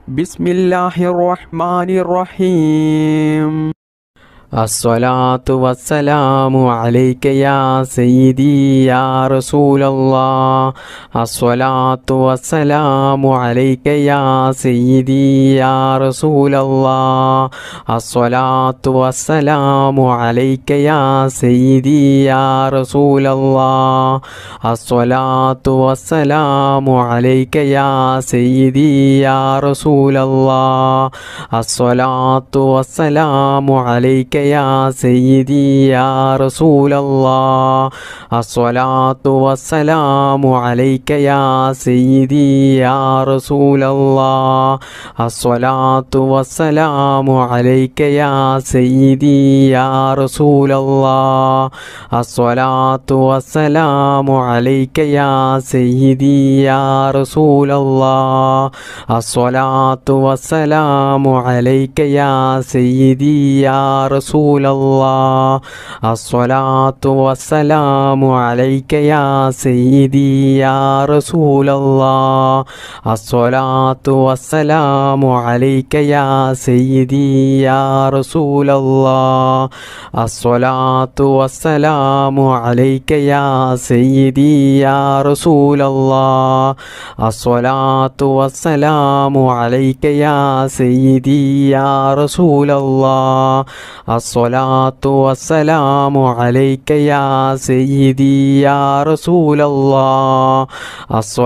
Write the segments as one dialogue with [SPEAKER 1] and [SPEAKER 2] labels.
[SPEAKER 1] ബിസ്മില്ലാഹിർ റഹ്മാനിർ റഹീം. അസ്സലാത്തു വസ്സലാമു അലൈക യാ സയ്യിദി യാ റസൂലല്ലാഹ്. അസ്സലാത്തു വസ്സലാമു അലൈക യാ സയ്യിദി യാ റസൂലല്ലാഹ്. അസ്സലാത്തു വസ്സലാമു അലൈക യാ സയ്യിദി യാ റസൂലല്ലാഹ്. അസ്സലാത്തു വസ്സലാമു അലൈക യാ സയ്യിദി യാ റസൂലല്ലാഹ്. അസ്സലാത്തു വസ്സലാമു അലൈക യാ സയ്യിദി യാ റസൂലല്ലാഹ്. അസ്സലാത്തു വസ്സലാമു അലൈക യാ സയ്യിദി യാ റസൂലല്ലാഹ്. അസ്സലാത്തു വസ്സലാമു അലൈക യാ സയ്യിദി യാ റസൂലല്ലാഹ്. അസ്സലാത്തു വസ്സലാമു അലൈക യാ സയ്യിദി യാ റസൂലല്ലാഹ്. അസ്സലാത്തു വസ്സലാമു അലൈക യാ സയ്യിദി യാ റസൂലല്ലാഹ്. അസ്സലാത്തു വസ്സലാമു അലൈക യാ സയ്യിദി യാ റസൂലല്ലാഹ്. അസ്സലാത്തു വസ്സലാമു അലൈക യാ സയ്യിദി യാ റസൂലല്ലാഹ്. അസ്സലാത്തു വസ്സലാമു അലൈക യാ സയ്യിദി യാ റസൂലല്ലാഹ്. അസ്സലാത്തു വസ്സലാമു അലൈക യാ സയ്യിദി യാ റസൂലല്ലാഹ്. അസ്സലാത്തു വസ്സലാമു അലൈക യാ സയ്യിദി യാ റസൂലല്ലാഹ്.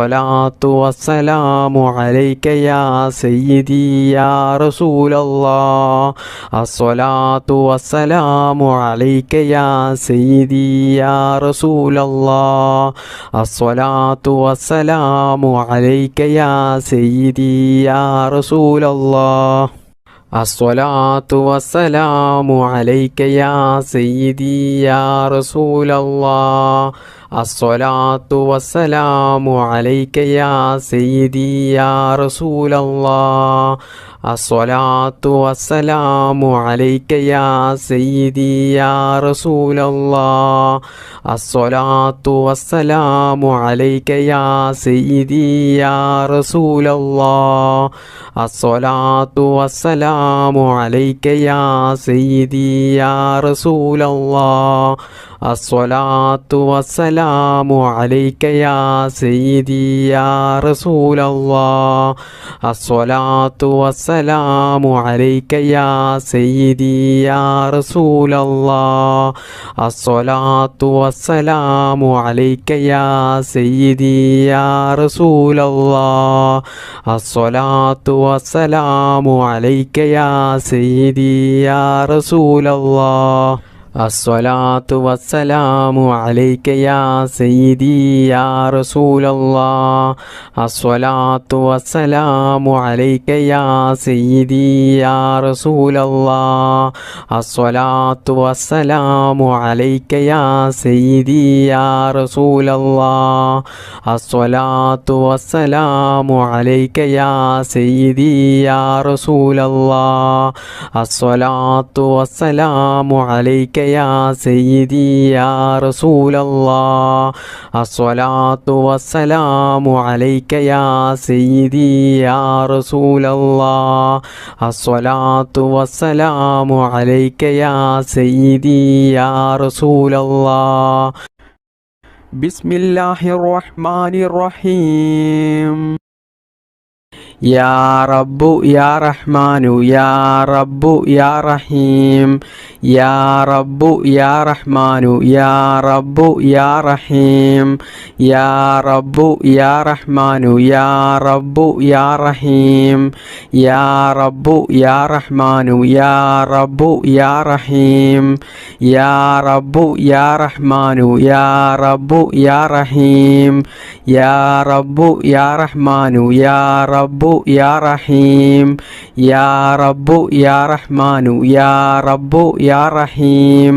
[SPEAKER 1] അസ്സലാത്തു വസ്സലാമു അലൈക യാ സയ്യിദി യാ റസൂലല്ലാഹ്. അസ്സലാത്തു വസ്സലാമു അലൈക യാ സയ്യിദി യാ റസൂലല്ലാഹ്. അസ്സലാത്തു വസ്സലാമു അലൈക യാ സയ്യിദി യാ റസൂലല്ലാഹ്. അസ്സലാത്തു വസ്സലാമു അലൈക യാ സയ്യിദി യാ റസൂലല്ലാഹ്. അസ്സലാത്തു വസ്സലാമു അലൈക യാ സയ്യിദി യാ റസൂലല്ലാഹ്. അസ്സലാത്തു വസ്സലാമു അലൈക യാ സയ്യിദി യാ റസൂലല്ലാഹ്. അസ്സലാത്തു വസ്സലാമു അലൈക യാ സയ്യിദി യാ റസൂലല്ലാഹ്. അസ്സലാത്തു വസ്സലാമു അലൈക യാ സയ്യിദി യാ റസൂലല്ലാഹ്. അസ്സലാത്തു വസ്സലാമു അലൈക യാ സയ്യിദി യാ റസൂലല്ലാഹ്. അസ്സലാത്തു വസ്സലാമു അലൈക യാ സയ്യിദി യാ റസൂലല്ലാഹ്. അസ്സലാത്തു വസ്സലാമു അലൈക യാ സയ്യിദി യാ റസൂലല്ലാഹ്. അസ്സലാത്തു വസ്സലാമു അലൈക യാ സയ്യിദി യാ റസൂലല്ലാഹ്. അസ്സലാത്തു വസ്സലാമു അലൈക യാ സയ്യിദി യാ റസൂലല്ലാഹ്. അസ്സലാത്തു വസ്സലാമു അലൈക യാ സയ്യിദി യാ റസൂലല്ലാഹ്. അസ്സലാത്തു വസ്സലാമു അലൈക യാ സയ്യിദി യാ റസൂലല്ലാഹ്. അസ്സലാത്തു വസ്സലാമു അലൈക യാ സയ്യിദി യാ റസൂലല്ലാഹ്. അസ്സലാത്തു വസ്സലാമു അലൈക യാ സയ്യിദി യാ റസൂലല്ലാഹ്. അസ്സലാത്തു വസ്സലാമു അലൈക യാ സയ്യിദി യാ റസൂലല്ലാഹ്. അസ്സലാത്തു വസ്സലാമു അലൈക യാ സയ്യിദി യാ റസൂലല്ലാഹ്. ബിസ്മില്ലാഹിർ റഹ്മാനിർ റഹീം. യാ റബ്ബു യാ റഹ്മാനു യാ റബ്ബു യാ റഹീം. യാ റബ്ബു യാ റഹ്മാനു യാ റബ്ബു യാ റഹീം. യാ റബ്ബു യാ റഹ്മാനു യാ റബ്ബു യാ റഹീം. യാ റബ്ബു യാ റഹ്മാനു യാ റബ്ബു യാ റഹീം. യാ റബ്ബു യാ റഹ്മാനു യാ റബ്ബു യാ റഹീം. യാ റബ്ബു യാ റഹ്മാനു യാ റബ്ബു യാ റഹീം. യാ റബ്ബു യാ റഹ്മാനു യാ റബ്ബു യാ റഹീം.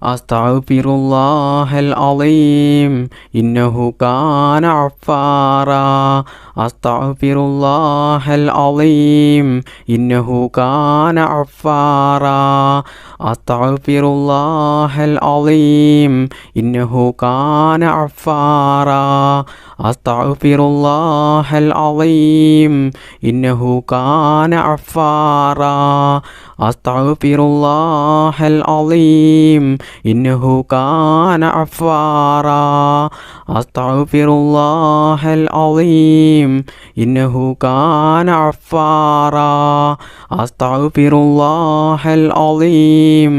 [SPEAKER 1] അസ്തഗ്ഫിറുല്ലാഹൽ അളീം ഇന്നഹു കാന ഗഫാറാ അസ്തഗ്ഫിറുല്ലാഹൽ അളീം ഇന്നഹു കാന ഗഫാറാ അസ്തഗ്ഫിറുല്ലാഹൽ അളീം ഇന്നഹു കാന ഗഫാറാ അസ്തഗ്ഫിറുല്ലാഹൽ അളീം ഇന്നഹു കാന ഗഫാറാ അസ്തഗ്ഫിറുല്ലാഹൽ അളീം ഇന്നഹു കാന ഗഫാറാ അസ്തഗ്ഫിറുല്ലാഹൽ അളീം ഇന്നഹു കാന ഗഫാറാ അസ്തഗ്ഫിറുല്ലാഹൽ അളീം ഇന്നഹു കാന ഗഫാറാ അസ്തഗ്ഫിറുല്ലാഹൽ അളീം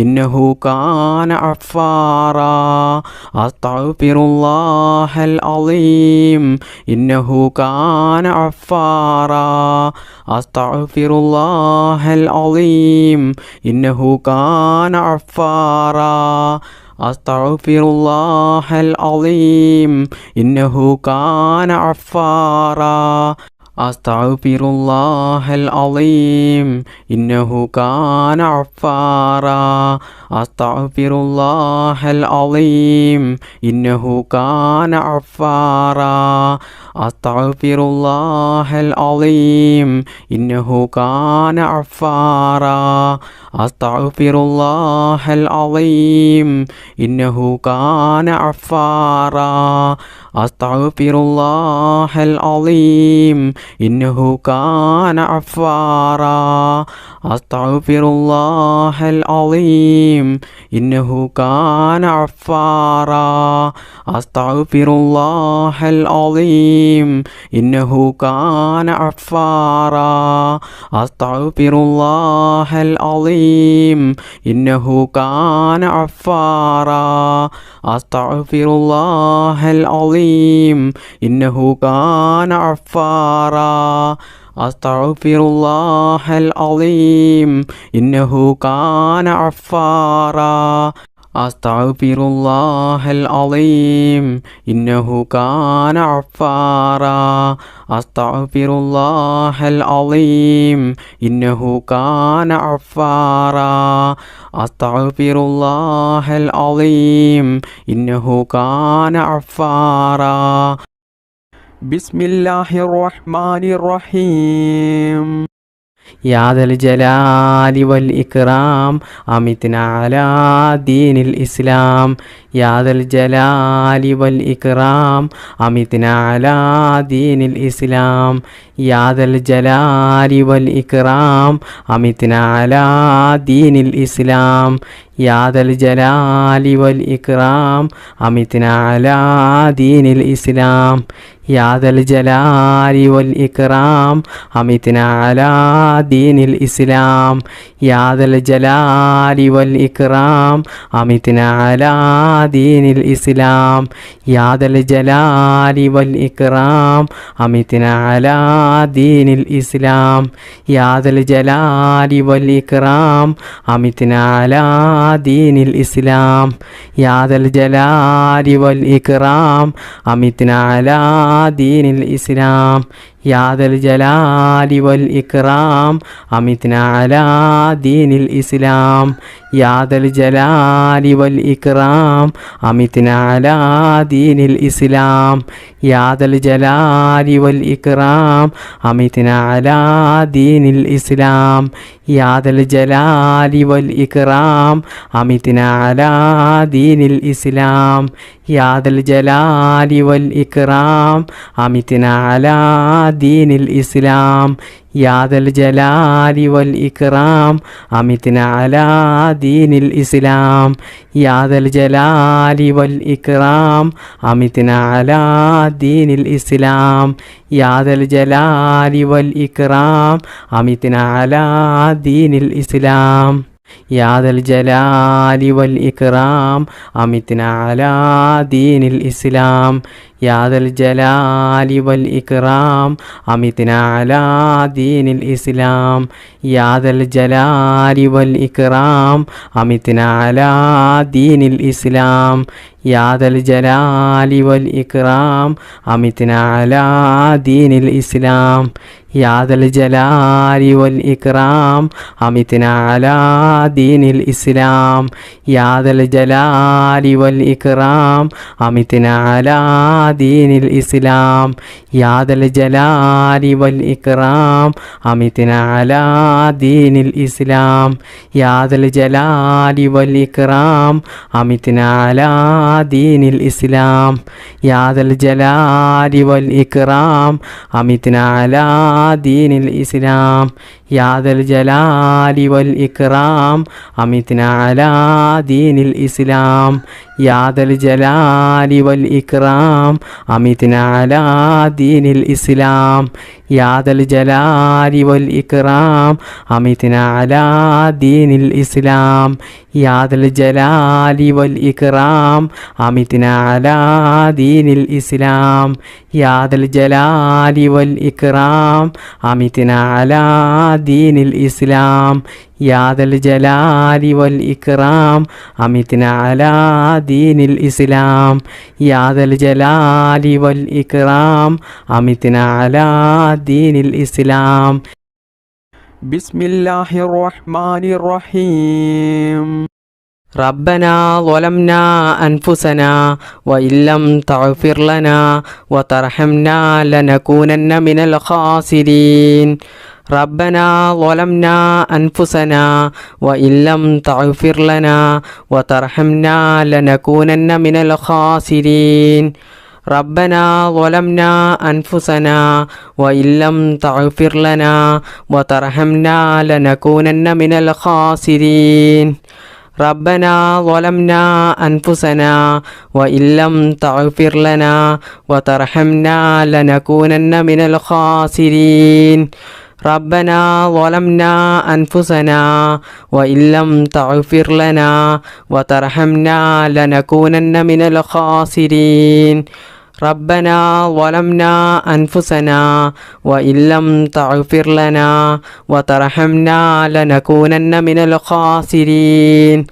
[SPEAKER 1] ഇന്നഹു കാന ഗഫാറാ അസ്തഗ്ഫിറുല്ലാഹൽ അളീം ഇന്നഹു കാന ഗഫാറാ അസ്തഗ്ഫിറുല്ലാഹൽ അളീം ഇന്നഹു കാന ഗഫാറാ അസ്തഗ്ഫിറുല്ലാഹൽ അളീം ഇന്നഹു കാന ഗഫാറാ അസ്തഗ്ഫിറുല്ലാഹൽ അളീം ഇന്നഹു കാന ഗഫാറാ അസ്തഗ്ഫിറുല്ലാഹൽ അളീം ഇന്നഹു കാന ഗഫാറാ അസ്തഗ്ഫിറുല്ലാഹൽ അളീം ഇന്നഹു കാന ഗഫാറാ അസ്തഗ്ഫിറുല്ലാഹൽ അളീം ഇന്നഹു കാന ഗഫാറാ അസ്തഗ്ഫിറുല്ലാഹൽ അളീം ഇന്നഹു കാന ഗഫാറാ അസ്തഗ്ഫിറുല്ലാഹൽ അളീം ഇന്നഹു കാന ഗഫാറാ അസ്തഗ്ഫിറുല്ലാഹൽ അളീം ഇന്നഹു കാന ഗഫാറാ അസ്തഗ്ഫിറുല്ലാഹൽ അളീം ഇന്നഹു കാന ഗഫാറാ അസ്തഗ്ഫിറുല്ലാഹൽ അളീം ഇന്നഹു കാന ഗഫാറാ അസ്തഗ്ഫിറുല്ലാഹൽ അളീം ഇന്നഹു കാന ഗഫാറാ അസ്തഗ്ഫിറുല്ലാഹൽ അളീം ഇന്നഹു കാന ഗഫാറാ അസ്തഗ്ഫിറുല്ലാഹൽ അളീം ഇന്നഹു കാന ഗഫാറാ അസ്തഗ്ഫിറുല്ലാഹൽ അളീം ഇന്നഹു കാന ഗഫാറാ അസ്തഗ്ഫിറുല്ലാഹൽ അളീം ഇന്നഹു കാന ഗഫാറാ അസ്തഗ്ഫിറുല്ലാഹൽ അളീം ഇന്നഹു കാന ഗഫാറാ അസ്തഗ്ഫിറുല്ലാഹൽ അളീം ഇന്നഹു കാന ഗഫാറാ ബിസ്മില്ലാഹിർ റഹ്മാനിർ റഹീം യാ ദൽ ജലാലി വൽ ഇക്റാം അമിത്നാ അലാ ദീനിൽ ഇസ്ലാം യാ ദൽ ജലാലി വൽ ഇക്റാം അമിത്നാ അലാ ദീനിൽ ഇസ്ലാം യാ ദൽ ജലാലി വൽ ഇക്റാം അമിത്നാ അലാ ദീനിൽ ഇസ്ലാം യാ ദൽ ജലാലി വൽ ഇക്റാം അമിത്നാ അലാ ദീനിൽ ഇസ്ലാം യാ ദൽ ജലാലി വൽ ഇക്റാം അമിത്നാ അലാ ദീനിൽ ഇസ്ലാം യാ ദൽ ജലാലി വൽ ഇക്റാം അമിത്നാ അലാ ദീനിൽ ഇസ്ലാം യാ ദൽ ജലാലി വൽ ഇക്റാം അമിത്നാ അലാ ദീനിൽ ഇസ്ലാം യാ ദൽ ജലാലി വൽ ഇക്റാം അമിത്നാ അലാ ദീനിൽ ഇസ്ലാം യാ ദൽ ജലാലി വൽ ഇക്റാം അമിത്നാ അലാ ദീനിൽ ഇസ്ലാം യാ ദൽ ജലാലി വൽ ഇക്റാം അമിത്നാ അലാ ദീനിൽ ഇസ്ലാം യാ ദൽ ജലാലി വൽ ഇക്റാം അമിത്നാ അലാ ദീനിൽ ഇസ്ലാം യാ ദൽ ജലാലി വൽ ഇക്റാം അമിത്നാ അലാ ദീനിൽ ഇസ്ലാം യാ ദൽ ജലാലി വൽ ഇക്റാം അമിത്നാ അലാ ദീനിൽ ഇസ്ലാം യാ ദൽ ജലാലി വൽ ഇക്റാം അമിത്നാ അലാ ദീനിൽ ഇസ്ലാം യാ ദൽ ജലാലി വൽ ഇക്റാം അമിത്നാ അലാ ദീനിൽ ഇസ്ലാം യാ ദൽ ജലാലി വൽ ഇക്റാം അമിത്നാ അലാ ദീനിൽ ഇസ്ലാം യാ ദൽ ജലാലി വൽ ഇക്റാം അമിത്നാ അലാ ദീനിൽ ഇസ്ലാം യാ ദൽ ജലാലി വൽ ഇക്റാം അമിത്നാ അലാ ദീനിൽ ഇസ്ലാം യാ ദൽ ജലാലി വൽ ഇക്റാം അമിത്നാ അലാ ദീനിൽ ഇസ്ലാം യാ ദൽ ജലാലി വൽ ഇക്റാം അമിത്നാ അലാ ദീനിൽ ഇസ്ലാം യാ ദൽ ജലാലി വൽ ഇക്റാം അമിത്നാ അലാ ദീനിൽ ഇസ്ലാം യാ ദൽ ജലാലി വൽ ഇക്റാം അമിത്നാ അലാ ദീനിൽ ഇസ്ലാം യാ ദൽ ജലാലി വൽ ഇക്റാം അമിത്നാ അലാ ദീനിൽ ഇസ്ലാം യാ ദൽ ജലാലി വൽ ഇക്റാം അമിത്നാ അലാ ദീനിൽ ഇസ്ലാം യാ ദൽ ജലാലി വൽ ഇക്റാം അമിത്നാ അലാ ദീനിൽ ഇസ്ലാം യാ ദൽ ജലാലി വൽ ഇക്റാം അമിത്നാ അലാ ദീനിൽ ഇസ്ലാം യാ ദൽ ജലാലി വൽ ഇക്റാം അമിത്നാ അലാ ദീനിൽ ഇസ്ലാം യാ ദൽ ജലാലി വൽ ഇക്റാം അമിത്നാ അലാ ദീനിൽ ഇസ്ലാം യാ ദൽ ജലാലി വൽ ഇക്റാം അമിത്നാ അലാ ദീനിൽ ഇസ്ലാം യാ ദൽ ജലാലി വൽ ഇക്റാം അമിത്നാ അലാ ദീനിൽ ഇസ്ലാം യാ ദൽ ജലാലി വൽ ഇക്റാം അമിത്നാ അലാ ദീനിൽ ഇസ്ലാം يا ذا الجلال والإكرام أمتنا على دين الإسلام يا ذا الجلال والإكرام أمتنا على دين الإسلام بسم الله الرحمن الرحيم ربنا ظلمنا أنفسنا وإن لم تغفر لنا وترحمنا لنكونن من الخاسرين ربنا ظلمنا أنفسنا وإن لم تغفر لنا وترحمنا لنكونن من الخاسرين ربنا ظلمنا أنفسنا وإن لم تغفر لنا وترحمنا لنكونن من الخاسرين ربنا ظلمنا أنفسنا وإن لم تغفر لنا وترحمنا لنكونن من الخاسرين ربنا ظلمنا أنفسنا وإن لم تغفر لنا وترحمنا لنكونن من الخاسرين ربنا ظلمنا أنفسنا وإن لم تغفر لنا وترحمنا لنكونن من الخاسرين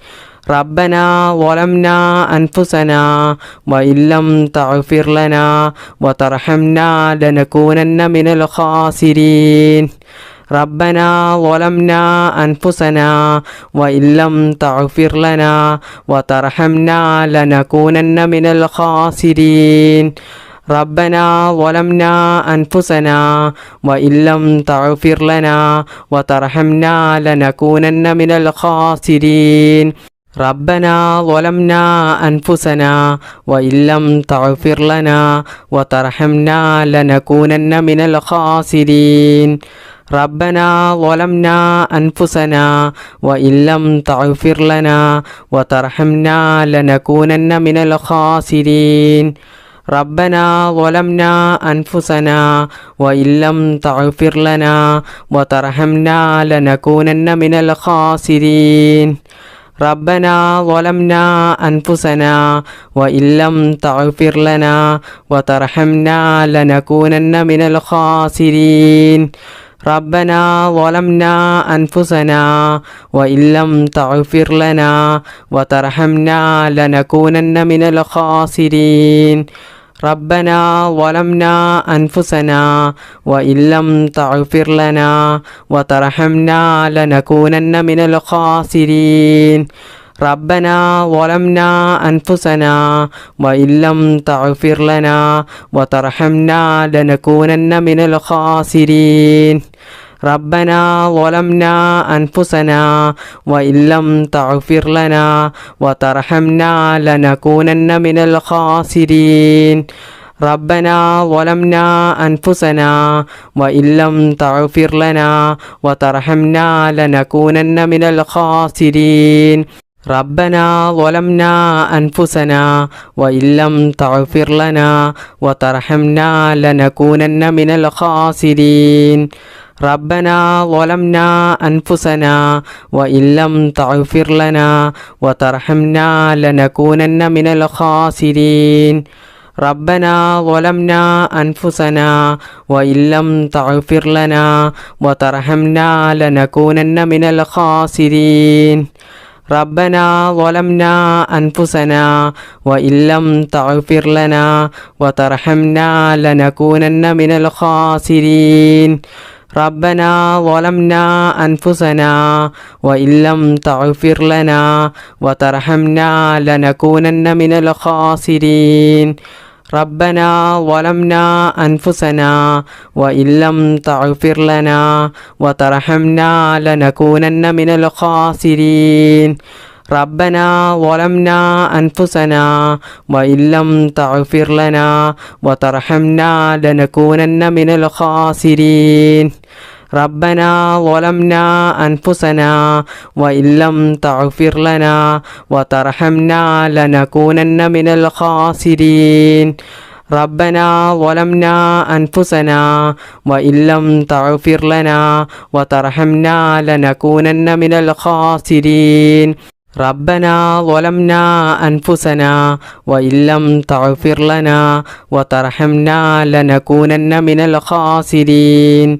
[SPEAKER 1] ربنا ظلمنا أنفسنا وإن لم تغفر لنا وترحمنا لنكونن من الخاسرين ربنا ظلمنا أنفسنا وإن لم تغفر لنا وترحمنا لنكونن من الخاسرين ربنا ظلمنا أنفسنا وإن لم تغفر لنا وترحمنا لنكونن من الخاسرين ربنا ظلمنا أنفسنا وإن لم تغفر لنا وترحمنا لنكونن من الخاسرين ربنا ظلمنا أنفسنا وإن لم تغفر لنا وترحمنا لنكونن من الخاسرين ربنا ظلمنا أنفسنا وإن لم تغفر لنا وترحمنا لنكونن من الخاسرين ربنا ظلمنا أنفسنا وإن لم تغفر لنا وترحمنا لنكونن من الخاسرين ربنا ظلمنا أنفسنا وإن لم تغفر لنا وترحمنا لنكونن من الخاسرين ربنا ظلمنا أنفسنا وإن لم تغفر لنا وترحمنا لنكونن من الخاسرين ربنا ظلمنا أنفسنا وإن لم تغفر لنا وترحمنا لنكونن من الخاسرين ربنا ظلمنا أنفسنا وإن لم تغفر لنا وترحمنا لنكونن من الخاسرين ربنا ظلمنا أنفسنا وإن لم تغفر لنا وترحمنا لنكونن من الخاسرين ربنا ظلمنا أنفسنا وإن لم تغفر لنا وترحمنا لنكونن من الخاسرين ربنا ظلمنا أنفسنا وإن لم تغفر لنا وترحمنا لنكونن من الخاسرين ربنا ظلمنا أنفسنا وإن لم تغفر لنا وترحمنا لنكونن من الخاسرين ربنا ظلمنا أنفسنا وإن لم تغفر لنا وترحمنا لنكونن من الخاسرين ربنا ظلمنا أنفسنا وإن لم تغفر لنا وترحمنا لنكونن من الخاسرين ربنا ظلمنا أنفسنا وإن لم تغفر لنا وترحمنا لنكونن من الخاسرين ربنا ظلمنا أنفسنا وإن لم تغفر لنا وترحمنا لنكونن من الخاسرين ربنا ظلمنا أنفسنا وإن لم تغفر لنا وترحمنا لنكونن من الخاسرين ربنا ظلمنا أنفسنا وإن لم تغفر لنا وترحمنا لنكونن من الخاسرين ربنا ظلمنا أنفسنا وإن لم تغفر لنا وترحمنا لنكونن من الخاسرين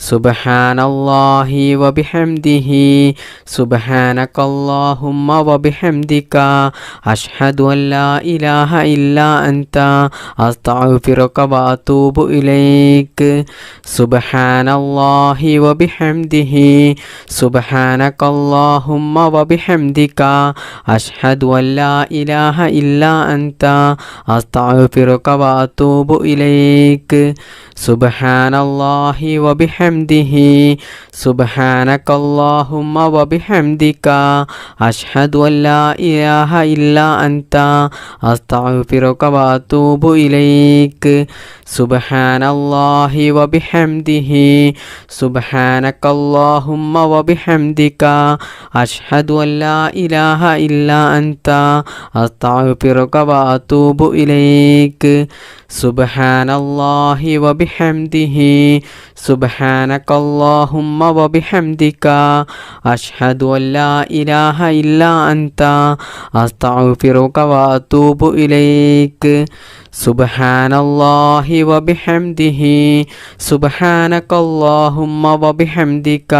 [SPEAKER 1] സുബ്ഹാനല്ലാഹി വബിഹംദിഹി സുബ്ഹാനകല്ലാഹുമ്മ വബിഹംദിക അഷ്ഹദു അൻ ലാ ഇലാഹ ഇല്ലാ അൻത അസ്തഗ്ഫിറുക വഅതൂബു ഇലൈക് സുബ്ഹാനല്ലാഹി വബിഹംദിഹി സുബ്ഹാനകല്ലാഹുമ്മ വബിഹംദിക അഷ്ഹദു അൻ ലാ ഇലാഹ ഇല്ലാ അൻത അസ്തഗ്ഫിറുക വഅതൂബു ഇലൈക് സുബ്ഹാനല്ലാഹി വബിഹംദിഹി സുബ്ഹാനകല്ലാഹുമ്മ വബിഹംദിക അഷ്ഹദു അൻ ലാ ഇലാഹ ഇല്ലാ അൻത അസ്തഗ്ഫിറുക വഅതൂബു ഇലൈക് സുബ്ഹാനല്ലാഹി വബിഹംദിഹി സുബ്ഹാനകല്ലാഹുമ്മ വബിഹംദിക അഷ്ഹദു അൻ ലാ ഇലാഹ ഇല്ലാ അൻത അസ്തഗ്ഫിറുക വഅതൂബു ഇലൈക് സുബ്ഹാനല്ലാഹി വബിഹംദിഹി സുബ്ഹാനകല്ലാഹുമ്മ വബിഹംദിക അഷ്ഹദു അൻ ലാ ഇലാഹ ഇല്ലാ അൻത അസ്തഗ്ഫിറുക വഅതൂബു ഇലൈക് സുബ്ഹാനല്ലാഹി വബിഹംദിഹി സുബ്ഹാനകല്ലാഹുമ്മ വബിഹംദിക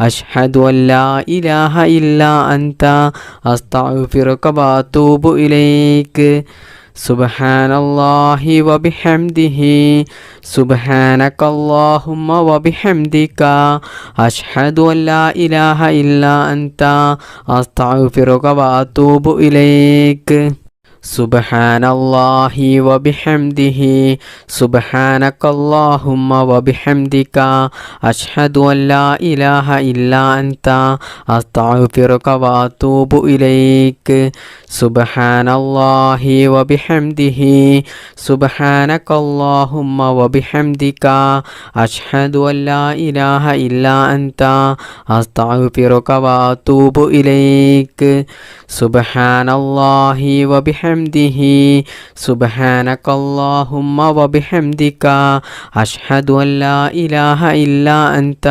[SPEAKER 1] അഷ്ഹദു അൻ ലാ ഇലാഹ ഇല്ലാ അൻത അസ്തഗ്ഫിറുക വഅതൂബു ഇലൈക് സുബ്ഹാനല്ലാഹി വബിഹംദിഹി സുബ്ഹാനകല്ലാഹുമ്മ വബിഹംദിക അഷ്ഹദു അൻ ലാ ഇലാഹ ഇല്ലാ അൻത അസ്തഗ്ഫിറുക വഅതൂബു ഇലൈക് സുബ്ഹാനല്ലാഹി വബിഹംദിഹി സുബ്ഹാനകല്ലാഹുമ്മ വബിഹംദിക അഷ്ഹദു അൻ ലാ ഇലാഹ ഇല്ലാ അൻത അസ്തഗ്ഫിറുക വഅതൂബു ഇലൈക് സുബ്ഹാനല്ലാഹി വബിഹംദിഹി സുബ്ഹാനകല്ലാഹുമ്മ വബിഹംദിക അഷ്ഹദു അൻ ലാ ഇലാഹ ഇല്ലാ അൻത അസ്തഗ്ഫിറുക വഅതൂബു ഇലൈക് സുബ്ഹാനല്ലാഹി വബിഹംദിഹി സുബ്ഹാനകല്ലാഹുമ്മ വബിഹംദിക അഷ്ഹദു അൻ ലാ ഇലാഹ ഇല്ലാ അൻത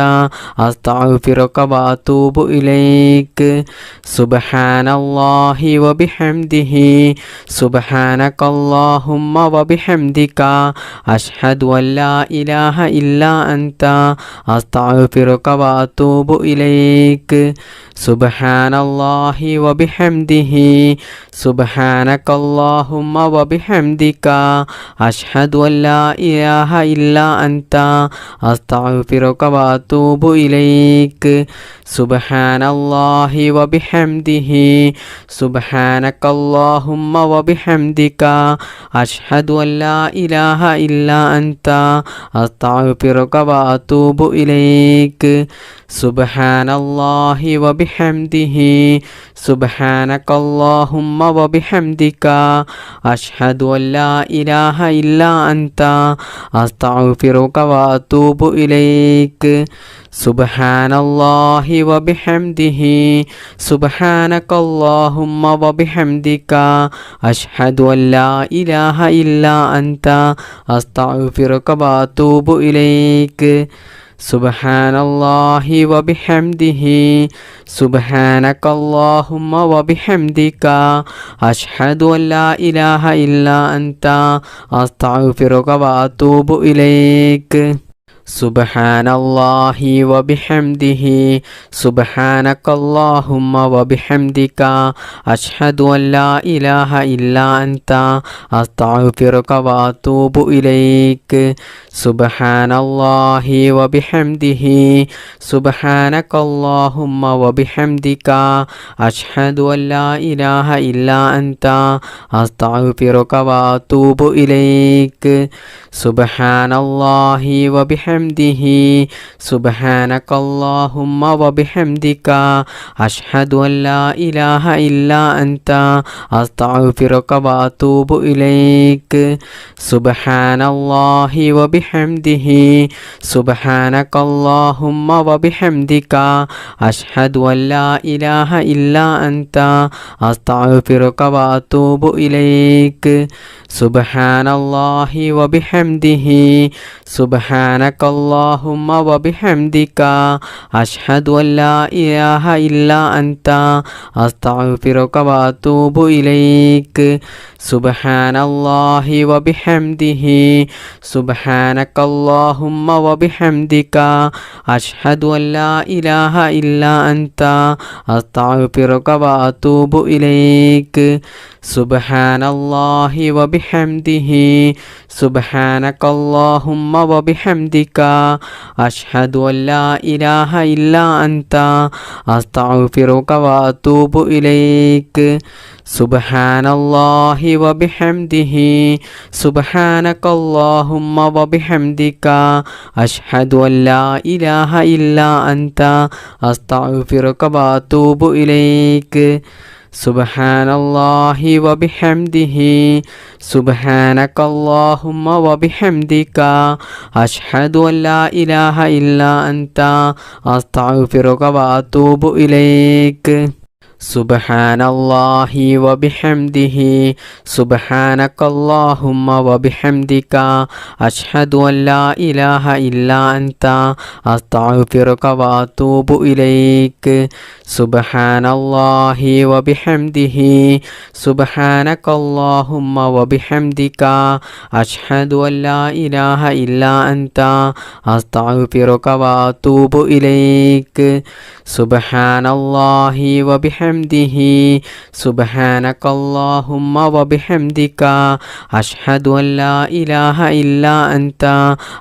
[SPEAKER 1] അസ്തഗ്ഫിറുക വഅതൂബു ഇലൈക് സുബ്ഹാനല്ലാഹി വബിഹംദിഹി സുബ്ഹാനകല്ലാഹുമ്മ വബിഹംദിക അഷ്ഹദു അൻ ലാ ഇലാഹ ഇല്ലാ അൻത അസ്തഗ്ഫിറുക വഅതൂബു ഇലൈക് സുബ്ഹാനല്ലാഹി വബിഹംദിഹി സുബ്ഹാനകല്ലാഹുമ്മ വബിഹംദിക അഷ്ഹദു അൻ ലാ ഇലാഹ ഇല്ലാ അൻത അസ്തഗ്ഫിറുക വഅതൂബു ഇലൈക് സുബ്ഹാനല്ലാഹി വബിഹംദിഹി സുബ്ഹാനകല്ലാഹുമ്മ വബിഹംദിക അഷ്ഹദു അൻ ലാ ഇലാഹ ഇല്ലാ അൻത അസ്തഗ്ഫിറുക വഅതൂബു ഇലൈക് സുബ്ഹാനല്ലാഹി വബിഹംദിഹി സുബ്ഹാനകല്ലാഹുമ്മ വബിഹംദിക അഷ്ഹദു അൻ ലാ ഇലാഹ ഇല്ലാ അൻത അസ്തഗ്ഫിറുക വഅതൂബു ഇലൈക് സുബ്ഹാനല്ലാഹി വബിഹംദിഹി സുബ്ഹാനകല്ലാഹുമ്മ വബിഹംദിക അഷ്ഹദു അൻ ലാ ഇലാഹ ഇല്ലാ അൻത അസ്തഗ്ഫിറുക വഅതൂബു ഇലൈക് സുബ്ഹാനല്ലാഹി വബിഹംദിഹി സുബ്ഹാനകല്ലാഹുമ്മ വബിഹംദിക അഷ്ഹദു അൻ ലാ ഇലാഹ ഇല്ലാ അൻത അസ്തഗ്ഫിറുക വഅതൂബു ഇലൈക് സുബ്ഹാനല്ലാഹി വബിഹംദിഹി സുബ്ഹാനകല്ലാഹുമ്മ വബിഹംദിക അഷ്ഹദു അൻ ലാ ഇലാഹ ഇല്ലാ അൻത അസ്തഗ്ഫിറുക വഅതൂബു ഇലൈക് സുബ്ഹാനല്ലാഹി വബിഹംദിഹി സുബ്ഹാനകല്ലാഹുമ്മ വബിഹംദിക അഷ്ഹദു അൻ ലാ ഇലാഹ ഇല്ലാ അൻത അസ്തഗ്ഫിറുക വഅതൂബു ഇലൈക് സുബ്ഹാനല്ലാഹി വബിഹംദിഹി സുബ്ഹാനകല്ലാഹുമ്മ വബിഹംദിക അഷ്ഹദു അൻ ലാ ഇലാഹ ഇല്ലാ അൻത അസ്തഗ്ഫിറുക വഅതൂബു ഇലൈക് സുബ്ഹാനല്ലാഹി വബിഹംദിഹി സുബ്ഹാനകല്ലാഹുമ്മ വബിഹംദിക അഷ്ഹദു അൻ ലാ ഇലാഹ ഇല്ലാ അൻത അസ്തഗ്ഫിറുക വഅതൂബു ഇലൈക് സുബ്ഹാനല്ലാഹി വബിഹംദിഹി സുബ്ഹാനക اللهم وبحمدك أشهد أن لا إله إلا أنت أستغفرك وأتوب إليك سبحان الله وبحمده سبحانك اللهم وبحمدك أشهد أن لا إله إلا أنت أستغفرك وأتوب إليك سبحان الله وبحمده سبحانك اللهم وبحمدك أشهد أن لا إله إلا أنت أستغفرك وأتوب إليك سبحان الله وبحمده سبحانك اللهم وبحمدك أشهد أن لا إله إلا أنت أستغفرك وأتوب إليك سبحان الله وبحمده سبحانك اللهم وبحمدك أشهد أن لا إله إلا أنت أستغفرك وأتوب إليك سبحان الله وبحمده سبحانك اللهم وبحمدك أشهد أن لا إله إلا أنت أستغفرك وأتوب إليك سبحان الله وبحمده سبحانك اللهم وبحمدك أشهد أن لا إله إلا أنت أستغفرك وأتوب إليك سبحان الله وبحمده سبحانك اللهم وبحمدك أشهد أن لا إله إلا أنت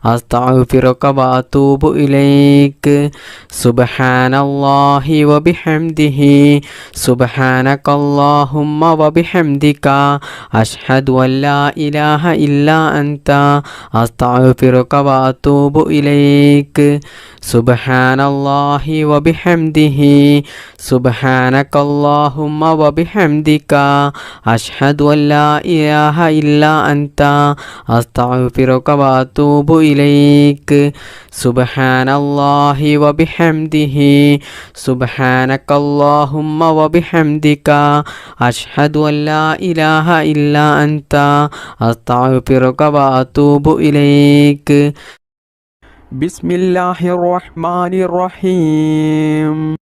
[SPEAKER 1] أستغفرك وأتوب إليك سبحان الله وبحمده سبحانك اللهم وبحمدك أشهد أن لا إله إلا أنت أستغفرك وأتوب إليك سبحان الله وبحمده سبحانك اللهم وبحمدك أشهد أن لا إله إلا أنت أستغفرك وأتوب إليك سبحان الله وبحمده سبحانك اللهم وبحمدك أشهد أن لا إله إلا أنت أستغفرك وأتوب إليك بسم الله الرحمن الرحيم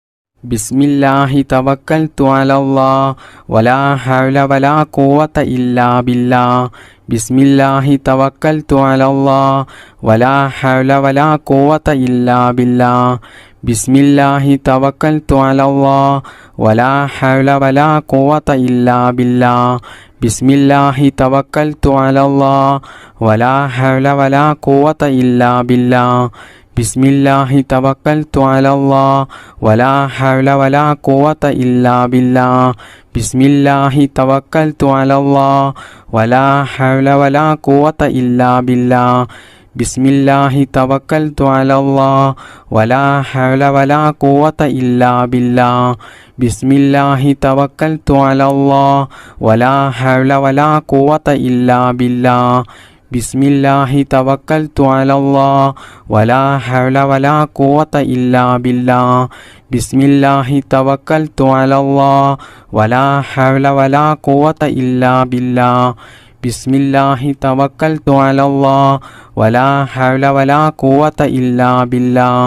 [SPEAKER 1] بسم الله توكلت على الله ولا حول ولا قوة إلا بالله بسم الله توكلت على الله ولا حول ولا قوة إلا بالله بسم الله توكلت على الله ولا حول ولا قوة إلا بالله بسم الله توكلت على الله ولا حول ولا قوة إلا بالله بسم الله توكلت على الله ولا حول ولا قوة إلا بالله بسم الله توكلت على الله ولا حول ولا قوة إلا بالله بسم الله توكلت على الله ولا حول ولا قوة إلا بالله بسم الله توكلت على الله ولا حول ولا قوة إلا بالله بسم الله توكلت على الله ولا حول ولا قوة إلا بالله بسم الله توكلت على الله ولا حول ولا قوة إلا بالله بسم الله توكلت على الله ولا حول ولا قوة إلا بالله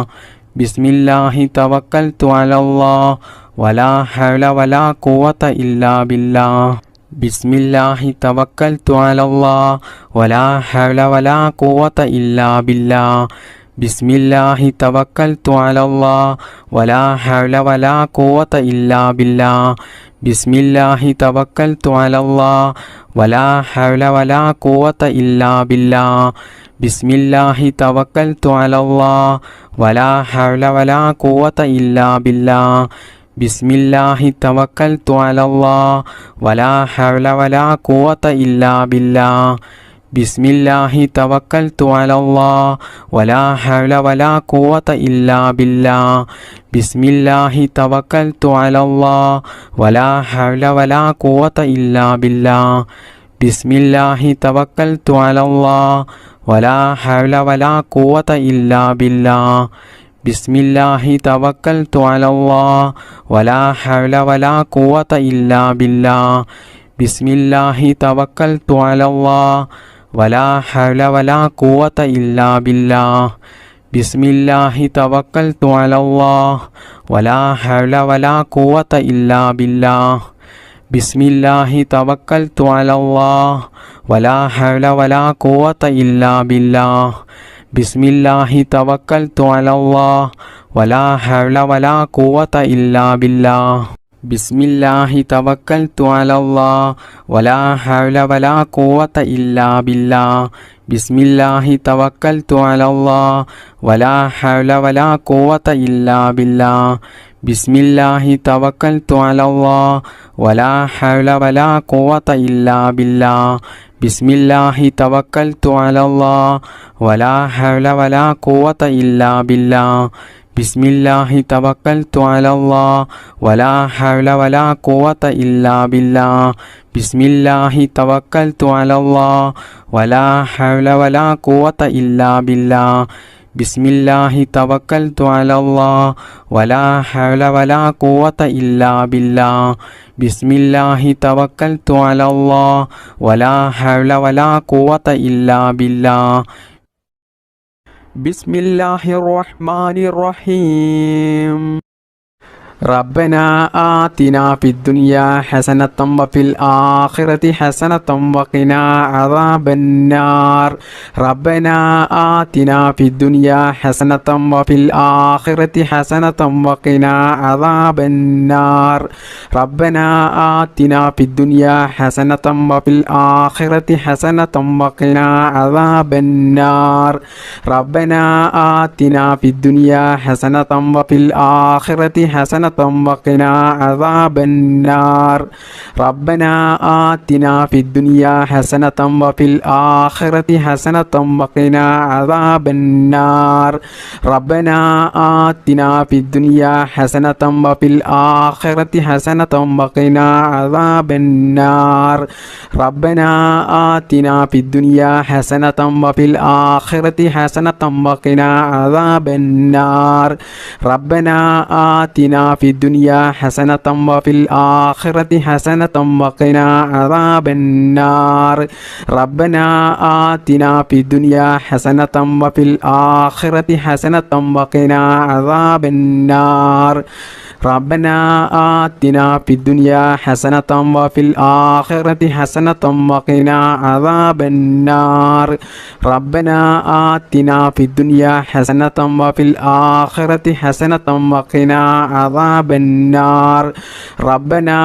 [SPEAKER 1] بسم الله توكلت على الله ولا حول ولا قوة إلا بالله بسم الله توكلت على الله ولا حول ولا قوة إلا بالله بسم الله توكلت على الله ولا حول ولا قوة إلا بالله بسم الله توكلت على الله ولا حول ولا قوة إلا بالله بسم الله توكلت على الله ولا حول ولا قوة إلا بالله بسم الله توكلت على الله ولا حول ولا قوة إلا بالله بسم الله توكلت على الله ولا حول ولا قوة إلا بالله بسم الله توكلت على الله ولا حول ولا قوة إلا بالله بسم الله توكلت على الله ولا حول ولا قوة إلا بالله بسم الله توكلت على الله ولا حول ولا قوة إلا بالله بسم الله توكلت على الله ولا حول ولا قوة إلا بالله ബിസ്മില്ലാഹി തവക്കൽതു അലല്ലാഹ് വലാ ഹൗല വലാ ഖുവത ഇല്ലാ ബില്ലാഹ്. ബിസ്മില്ലാഹി തവക്കൽതു അലല്ലാഹ് വലാ ഹൗല വലാ ഖുവത ഇല്ലാ ബില്ലാഹ്. ബിസ്മില്ലാഹി തവക്കൽതു അലല്ലാഹ് വലാ ഹൗല വലാ ഖുവത ഇല്ലാ ബില്ലാഹ്. ബിസ്മില്ലാഹി തവക്കൽതു അലല്ലാഹ് വലാ ഹൗല വലാ ഖുവത ഇല്ലാ ബില്ലാഹ്. ബിസ്മില്ലാഹി തവക്കൽതു അലല്ലാഹ് വലാ ഹൗല വലാ ഖുവത ഇല്ലാ ബില്ലാഹ്. ബിസ്മില്ലാഹി തവക്കൽതു അലല്ലാഹ് വലാ ഹൗല വലാ ഖുവത ഇല്ലാ ബില്ലാഹ്. ബിസ്മില്ലാഹി തവക്കൽതു അലല്ലാഹ് വലാ ഹൗല വലാ ഖുവത ഇല്ലാ ബില്ലാഹ്. ബിസ്മില്ലാഹി തവക്കൽതു അലല്ലാഹ് വലാ ഹൗല വലാ ഖുവത ഇല്ലാ ബില്ലാഹ്. ബിസ്മില്ലാഹി തവക്കൽതു അലല്ലാഹ് വലാ ഹൗല വലാ ഖുവത ഇല്ലാ ബില്ലാഹ്. ബിസ്മില്ലാഹി തവക്കൽതു അലല്ലാഹ് വലാ ഹൗല വലാ ഖുവത ഇല്ലാ ബില്ലാഹ്. ബിസ്മില്ലാഹി തവക്കൽതു അലല്ലാഹ് വലാ ഹൗല വലാ ഖുവത ഇല്ലാ ബില്ലാഹ്. ബിസ്മില്ലാഹിർ റഹ്മാനിർ റഹീം. റബ്ബനാ ആതിനാ ഫിദ്ദുനിയാ ഹസനതൻ വഫിൽ ആഖിറതി ഹസനതൻ വഖിനാ അദാബന്നാർ. റബ്ബനാ ആതിനാ ഫിദ്ദുനിയാ ഹസനതൻ വഫിൽ ആഖിറതി ഹസനതൻ വഖിനാ അദാബന്നാർ. റബ്ബനാ ആതിനാ ഫിദ്ദുനിയാ ഹസനതൻ വഫിൽ ആഖിറതി ഹസനതൻ വഖിനാ അദാബന്നാർ. റബ്ബനാ ആതിനാ ഫിദ്ദുനിയാ ഹസനതൻ വഫിൽ ആഖിറതി ഹസനതൻ വഖിനാ അദാബന്നാർ. റബ്ബനാ ആതിനാ ഫിദ്ദുനിയാ ഹസനതൻ വഫിൽ ആഖിറതി ഹസനതൻ വഖിനാ അദാബന്നാർ. റബ്ബനാ ആതിനാ ഫിദ്ദുനിയാ ഹസനതൻ വഫിൽ ആഖിറതി ഹസനതൻ വഖിനാ അദാബന്നാർ. റബ്ബനാ ആതിനാ ഫിദ്ദുനിയാ ഹസനതൻ വഫിൽ ആഖിറതി ഹസനതൻ വഖിനാ അദാബന്നാർ. റബ്ബനാ ആതിനാ ഫിദ്ദുനിയാ ഹസനതൻ വഫിൽ ആഖിറതി ഹസനതൻ വഖിനാ അദാബന്നാർ. റബ്ബനാ ആതിനാ ഫിദ്ദുനിയാ ഹസനതൻ വഫിൽ ആഖിറതി ഹസനതൻ വഖിനാ അദാബന്നാർ. റബ്ബനാ ആതിനാ ഫിദ്ദുനിയാ ഹസനതൻ വഫിൽ ആഖിറതി ഹസനതൻ വഖിനാ അദാബന്നാർ. റബ്ബനാ ആതിനാ ഫിദ്ദുനിയാ ഹസനതൻ വഫിൽ ആഖിറതി ഹസനതൻ വഖിനാ അദാബന്നാർ. റബ്ബനാ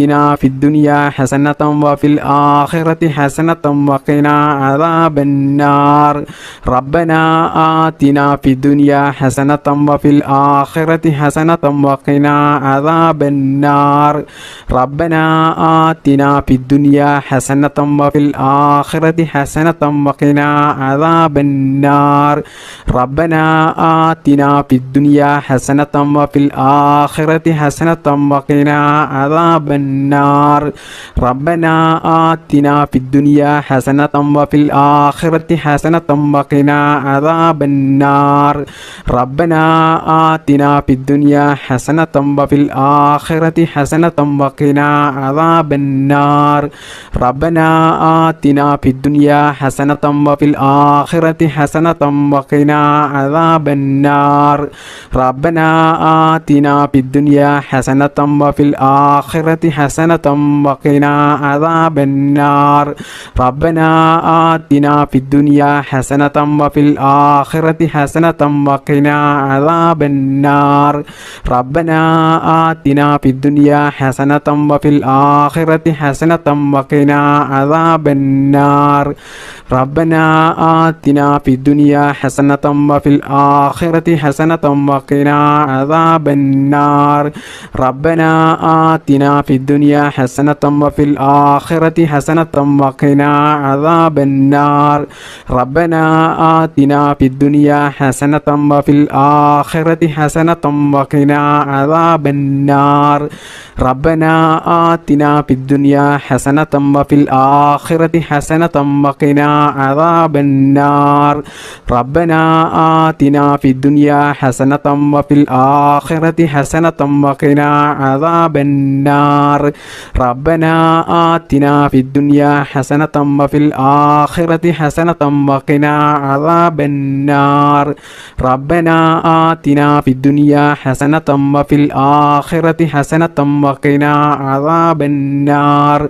[SPEAKER 1] ആതിനാ ഫിദ്ദുനിയാ ഹസനതൻ വഫിൽ ആഖിറതി ഹസനതൻ വഖിനാ അദാബന്നാർ. റബ്ബനാ ആതിനാ ഫിദ്ദുനിയാ ഹസനതൻ വഫിൽ ആഖിറതി ഹസനതൻ വഖിനാ അദാബന്നാർ. റബ്ബനാ ആതിനാ ഫിദ്ദുനിയാ ഹസനതൻ വഫിൽ ആഖിറതി ഹസനതൻ വഖിനാ അദാബന്നാർ. റബ്ബനാ ആതിനാ ഫിദ്ദുനിയാ ഹസനതൻ വഫിൽ ആഖിറതി ഹസനതൻ വഖിനാ അദാബന്നാർ. റബ്ബനാ ആതിനാ ഫിദ്ദുനിയാ ഹസനതൻ വഫിൽ ആഖിറതി ഹസനതൻ വഖിനാ അദാബന്നാർ. റബ്ബനാ ആതിനാ ഫിദ്ദുനിയാ ഹസനതൻ വഫിൽ ആഖിറതി ഹസനതൻ വഖിനാ അദാബന്നാർ. റബ്ബനാ ആതിനാ ഫിദ്ദുനിയാ ഹസനതൻ വഫിൽ ആഖിറതി ഹസനതൻ വഖിനാ അദാബന്നാർ. റബ്ബനാ ആതിനാ ഫിദ്ദുനിയാ ഹസനതൻ വഫിൽ ആഖിറതി ഹസനതൻ വഖിനാ അദാബന്നാർ. റബ്ബനാ ആതിനാ ഫിദ്ദുനിയാ ഹസനതൻ വഫിൽ ആഖിറതി ഹസനതൻ വഖിനാ അദാബന്നാർ. റബ്ബനാ ആതിനാ ഫിദ്ദുനിയാ ഹസനതൻ വഫിൽ ആഖിറതി ഹസനതൻ വഖിനാ അദാബന്നാർ. റബ്ബനാ ആതിനാ ഫിദ്ദുനിയാ ഹസനതൻ വഫിൽ ആഖിറതി ഹസനതൻ വഖിനാ അദാബന്നാർ. റബ്ബനാ ആതിനാ ഫിദ്ദുനിയാ ഹസനതൻ വഫിൽ ആഖിറതി ഹസനതൻ വഖിനാ അദാബന്നാർ. റബ്ബനാ ആതിനാ ഫിദ്ദുനിയാ ഹസനതൻ വഫിൽ ആഖിറതി ഹസനതൻ വഖിനാ അദാബന്നാർ. റബ്ബനാ ആതിനാ ഫിദ്ദുനിയാ ഹസനതൻ വഫിൽ ആഖിറതി ഹസനതൻ വഖിനാ അദാബന്നാർ. റബ്ബനാ ആതിനാ ഫിദ്ദുനിയാ ഹസനതൻ വഫിൽ ആഖിറതി حسنة وقنا عذاب النار ربنا آتنا في الدنيا حسنة وفي الآخرة حسنة وقنا عذاب النار ربنا آتنا في الدنيا حسنة وفي الآخرة حسنة وقنا عذاب النار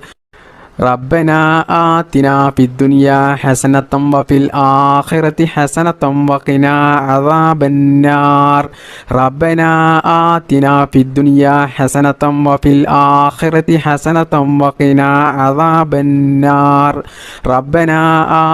[SPEAKER 1] ربنا آتنا في الدنيا حسنة وفي الآخرة حسنة وقنا عذاب النار ربنا آتنا في الدنيا حسنة وفي الآخرة حسنة وقنا عذاب النار ربنا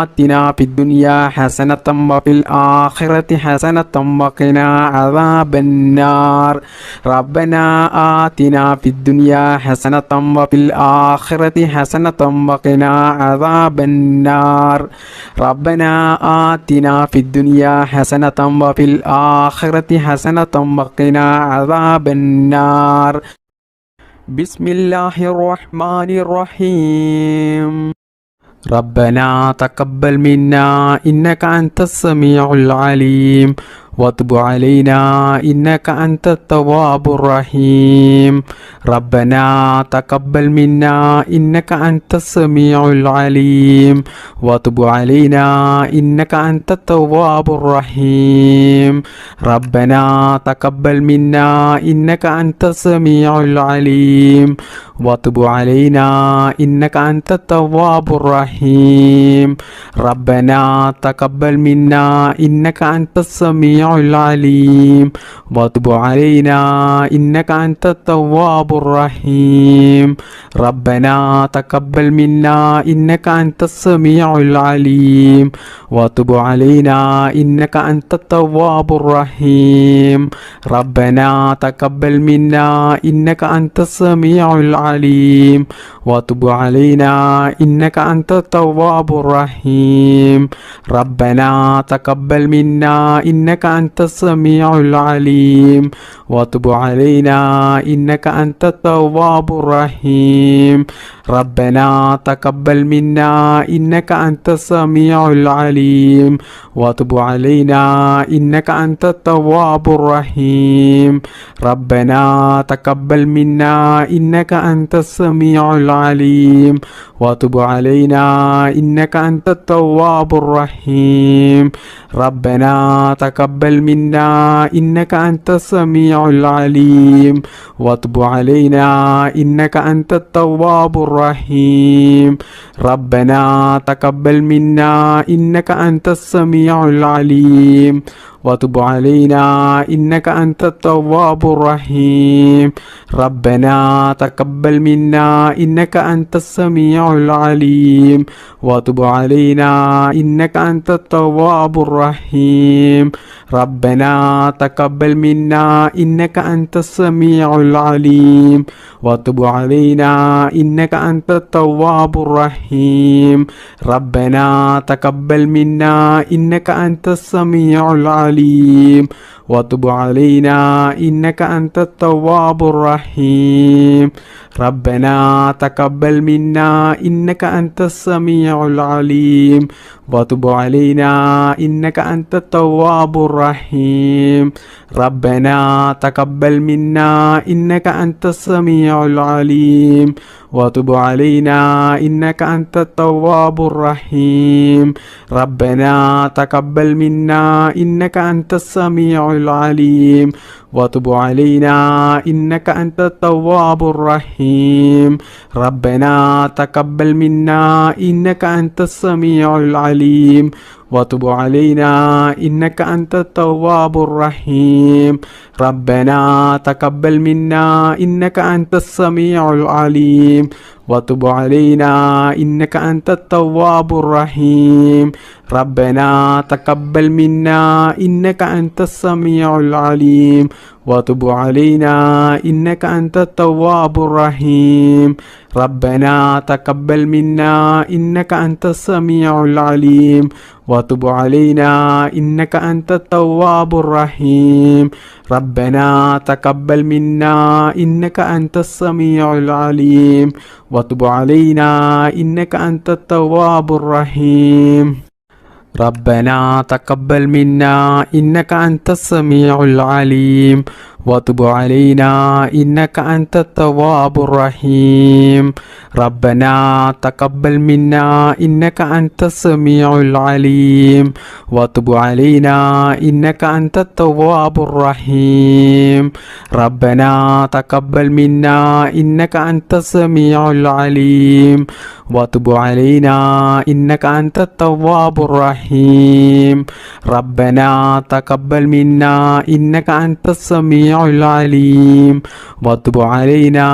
[SPEAKER 1] آتنا في الدنيا حسنة وفي الآخرة حسنة وقنا عذاب النار ربنا آتنا في الدنيا حسنة وفي الآخرة حسنة وقنا عذاب النار ربنا آتنا في الدنيا حسنة وفي الآخرة حسنة وقنا عذاب النار بسم الله الرحمن الرحيم ربنا تقبل منا إنك أنت السميع العليم وتب علينا إنك أنت التواب الرحيم ربنا تقبل منا إنك أنت السميع العليم وتب علينا إنك أنت التواب الرحيم ربنا تقبل منا إنك أنت السميع العليم وتب علينا إنك أنت التواب الرحيم ربنا تقبل منا إنك أنت السميع العليم وتب علينا إنك أنت التواب الرحيم ربنا تقبل منا إنك أنت السميع العليم وتب علينا إنك أنت التواب الرحيم ربنا تقبل منا إنك أنت السميع العليم وتب علينا إنك أنت التواب الرحيم ربنا تقبل منا إنك أنت السميع العليم وتب علينا إنك أنت التواب الرحيم ربنا تقبل منا إنك أنت السميع العليم وتب علينا إنك أنت التواب الرحيم ربنا تقبل منا إنك أنت السميع العليم وتب علينا إنك أنت التواب الرحيم ربنا تقبل منا إنك أنت السميع العليم وتب علينا إنك أنت التواب الرحيم ربنا تقبل منا إنك أنت السميع العليم وتب علينا إنك أنت التواب الرحيم ربنا تقبل منا إنك أنت السميع العليم وتب علينا إنك أنت التواب الرحيم ربنا تقبل منا إنك أنت السميع العليم وتب علينا إنك أنت التواب الرحيم ربنا تقبل منا إنك أنت السميع العليم وتب علينا إنك أنت التواب الرحيم ربنا تقبل منا إنك أنت السميع العليم وتب علينا إنك أنت التواب الرحيم ربنا تقبل منا إنك أنت السميع العليم وتب علينا إنك أنت التواب الرحيم ربنا تقبل منا إنك أنت السميع العليم وتب علينا إنك أنت التواب الرحيم ربنا تقبل منا إنك أنت السميع العليم وتب علينا إنك أنت التواب الرحيم ربنا تقبل منا إنك أنت السميع العليم وتب علينا إنك أنت التواب الرحيم ربنا تقبل منا إنك أنت السميع العليم وتب علينا إنك أنت التواب الرحيم ربنا تقبل منا إنك أنت السميع العليم وتب علينا إنك أنت التواب الرحيم ربنا تقبل منا إنك أنت السميع العليم وتب علينا إنك أنت التواب الرحيم ربنا تقبل منا إنك أنت السميع العليم وتب علينا إنك أنت التواب الرحيم ربنا تقبل منا إنك أنت السميع العليم وتب علينا إنك أنت التواب الرحيم ربنا تقبل منا إنك أنت السميع العليم وتب علينا إنك أنت التواب الرحيم ربنا تقبل منا إنك أنت السميع العليم وتب علينا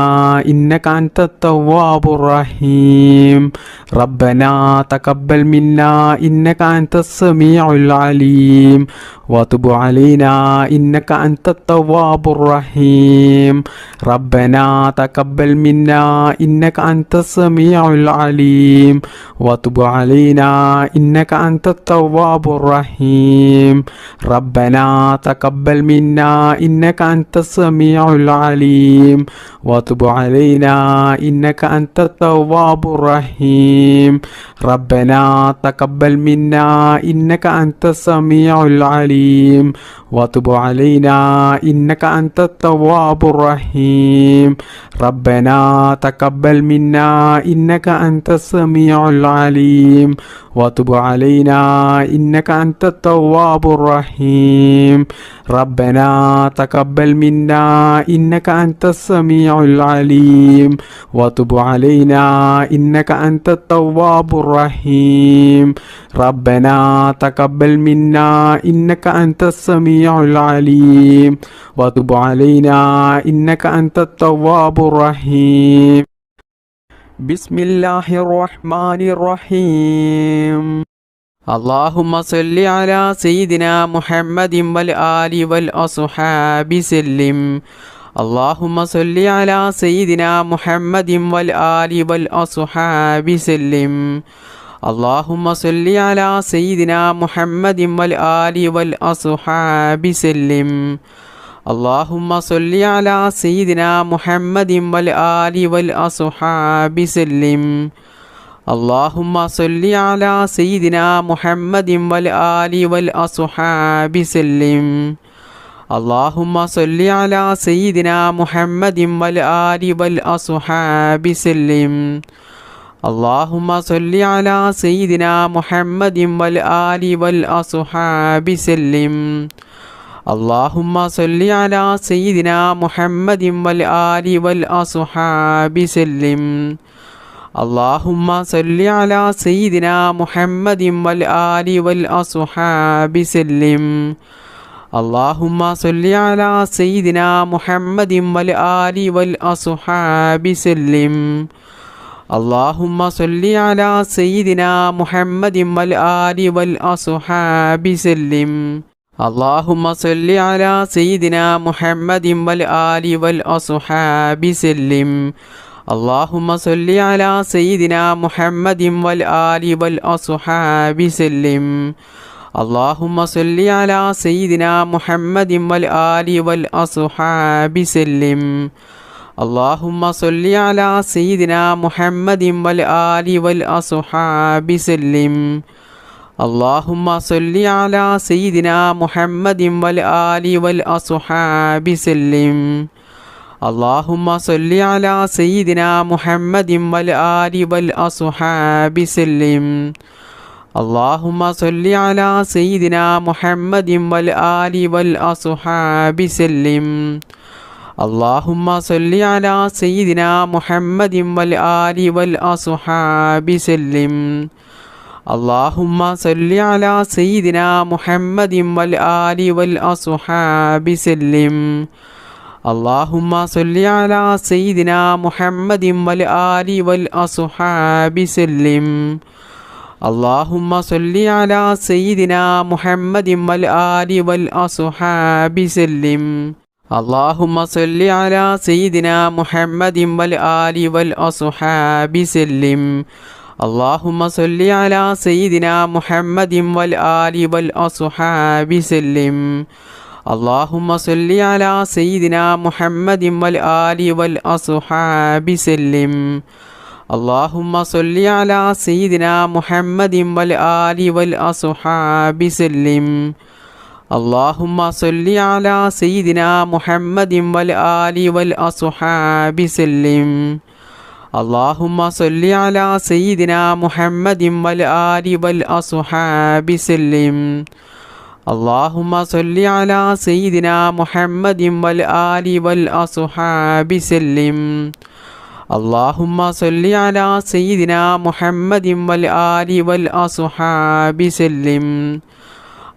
[SPEAKER 1] إنك أنت التواب الرحيم ربنا تقبل منا إنك أنت السميع العليم وتب علينا إنك أنت التواب الرحيم ربنا تقبل منا إنك أنت السميع العليم وتب علينا إنك أنت التواب الرحيم ربنا تقبل منا إنك أنت السميع العليم وتب علينا إنك أنت التواب الرحيم ربنا تقبل منا إنك أنت السميع العليم وتب علينا إنك أنت التواب الرحيم ربنا تقبل منا إنك أنت السميع العليم وتب علينا إنك أنت التواب الرحيم ربنا تقبل منا إنك أنت السميع العليم وتب علينا إنك أنت التواب الرحيم ربنا تقبل منا إنك أنت السميع العليم وتب علينا إنك أنت التواب الرحيم بسم الله الرحمن الرحيم اللهم صل على سيدنا محمد والآل والأصحاب سلم اللهم صل على سيدنا محمد والآل والأصحاب سلم اللهم صل على سيدنا محمد والآل والأصحاب سلم اللهم صل على سيدنا محمد والآل والأصحاب سلم اللهم صل على سيدنا محمد والآل والأصحاب سلم اللهم صل على سيدنا محمد والآل والأصحاب سلم اللهم صل على سيدنا محمد والآل والأصحاب سلم اللهم صل على سيدنا محمد والآل والأصحاب سلم اللهم صل على سيدنا محمد والآل والأصحاب سلم اللهم صل على سيدنا محمد والآل والأصحاب سلم اللهم صل على سيدنا محمد والآل والأصحاب سلم اللهم صل على سيدنا محمد والآل والأصحاب سلم اللهم صل على سيدنا محمد والآل والأصحاب سلم اللهم صل على سيدنا محمد والآل والأصحاب سلم اللهم صل على سيدنا محمد والآل والأصحاب سلم اللهم صل على سيدنا محمد والآل والأصحاب سلم اللهم صل على سيدنا محمد والآل والأصحاب سلم اللهم صل على سيدنا محمد والآل والأصحاب سلم اللهم صل على سيدنا محمد والآل والأصحاب سلم اللهم صل على سيدنا محمد والآل والأصحاب سلم اللهم صل على سيدنا محمد والآل والأصحاب سلم اللهم صل على سيدنا محمد والآل والأصحاب سلم اللهم صل على سيدنا محمد والآل والأصحاب سلم اللهم صل على سيدنا محمد والآل والأصحاب سلم اللهم صل على سيدنا محمد والآل والأصحاب سلم اللهم صل على سيدنا محمد والآل والأصحاب سلم اللهم صل على سيدنا محمد والآل والأصحاب سلم. اللهم صل على سيدنا محمد والآل والأصحاب سلم. اللهم صل على سيدنا محمد والآل والأصحاب سلم. اللهم صل على سيدنا محمد والآل والأصحاب سلم.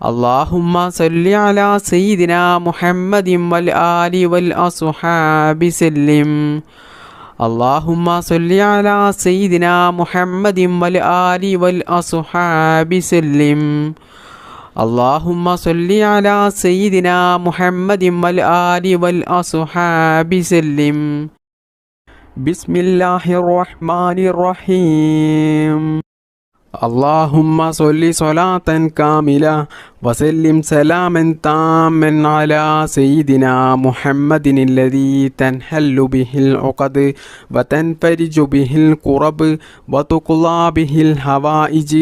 [SPEAKER 1] اللهم صل على سيدنا محمد والآل والأصحاب سلم. اللهم صل على سيدنا محمد والآل والأصحاب سلم. اللهم صل على سيدنا محمد والآل والأصحاب سلم. بسم الله الرحمن الرحيم. اللهم صل صلاة كاملة وسلم سلاما تاما على سيدنا محمد الذي تنحل به العقد وتنفرج به الكرب وتقضى به الحوائج